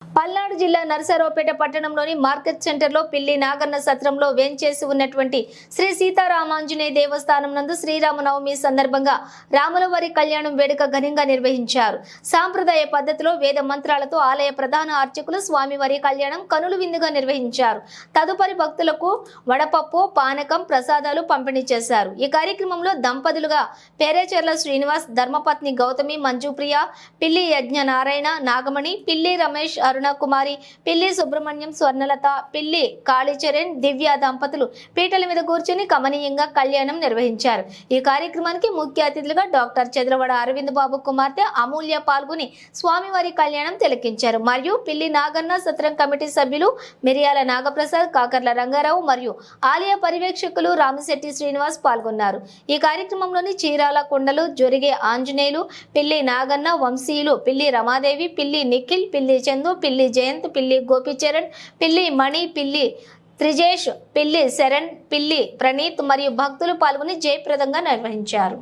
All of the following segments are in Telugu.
పల్నాడు జిల్లా నరసరావుపేట పట్టణంలోని మార్కెట్ సెంటర్లో పిల్లి నాగన్న సత్రంలో వేంచేసి ఉన్నటువంటి శ్రీ సీతారామాంజనేయ దేవస్థానం నందు శ్రీరామనవమి సందర్భంగా రాములవారి కళ్యాణం వేడుక ఘనంగా నిర్వహించారు. సాంప్రదాయ పద్ధతిలో వేద మంత్రాలతో ఆలయ ప్రధాన అర్చకులు స్వామివారి కళ్యాణం కనుల విందుగా నిర్వహించారు. తదుపరి భక్తులకు వడపప్పు, పానకం, ప్రసాదాలు పంపిణీ చేశారు. ఈ కార్యక్రమంలో దంపతులుగా పేరేచెర్ల శ్రీనివాస్, ధర్మపత్ని గౌతమి, మంజుప్రియ, పిల్లి యజ్ఞ నారాయణ, నాగమణి, పిల్లి రమేష్, అరుణ కుమారి, పిల్లి సుబ్రహ్మణ్యం, స్వర్ణలత, పిల్లి కాళీచరణ్, దివ్య దంపతులు పీటల మీద కూర్చొని కమనీయంగా కళ్యాణం నిర్వహించారు. ఈ కార్యక్రమానికి ముఖ్య అతిథులుగా డాక్టర్ చంద్రవడ అరవింద్ బాబు కుమార్తె అమూల్య పాల్గొని స్వామివారి కళ్యాణం తిలకించారు. మరియు పిల్లి నాగన్న సత్రం కమిటీ సభ్యులు మిరియాల నాగప్రసాద్, కాకర్ల రంగారావు మరియు ఆలయ పర్యవేక్షకులు రామిశెట్టి శ్రీనివాస్ పాల్గొన్నారు. ఈ కార్యక్రమంలోని చీరాల కొండలు, జొరిగే ఆంజనేయులు, పిల్లి నాగన్న వంశీయులు, పిల్లి రమాదేవి, పిల్లి నిఖిల్, పిల్లి చందు, పిల్లి జయంత్, పిల్లి గోపిచరణ్, పిల్లి మణి, పిల్లి త్రిజేష్, పిల్లి శరణ్, పిల్లి ప్రణీత్ మరియు భక్తులు పాల్గొని జయప్రదంగా నిర్వహించారు.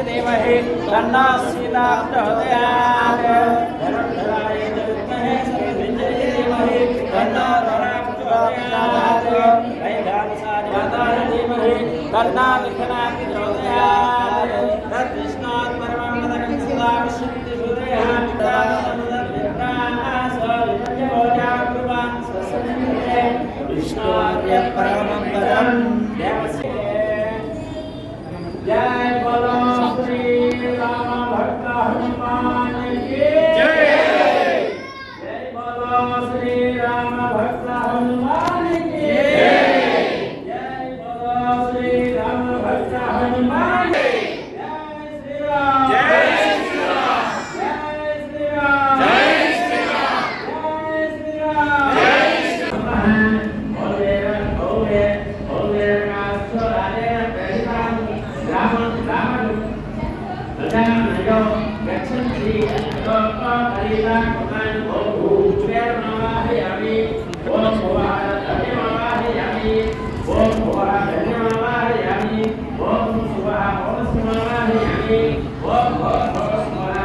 देवहि तन्नो सीता प्रचोदयात् धनुर्धराय विद्महे सर्वविद्महे धीमहि तन्नो रुद्रः प्रचोदयात् वैघानसाय धीमहि तन्नो विघ्नः प्रचोदयात् तद्विष्णोत् परमं पदं सदा विशुद्धि सूर्यः विष्णोर्य परमं पदं देवस्य जय बोलो श्री राम भक्त हनुमान की जय। जय बोलो श्री राम भक्त हनुमान की जय। जय बोलो श्री राम भक्त हनुमान की जय। श्री राम जय श्री राम जय श्री राम जय श्री राम जय श्री राम जय श्री राम। बोले बोले बोले राष्ट्रराजे Yo, gachanti, Doko, Marila, Kuman, Bogu, Verma, Yami, Bokuwa, Danyama, Yami, Bokuwa, Danyama, Yami, Bokuwa, Bosuma, Yami, Bokuwa, Bosuma.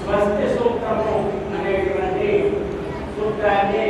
స్వస్తి సూత్రము అనేటువంటి సూత్రాన్ని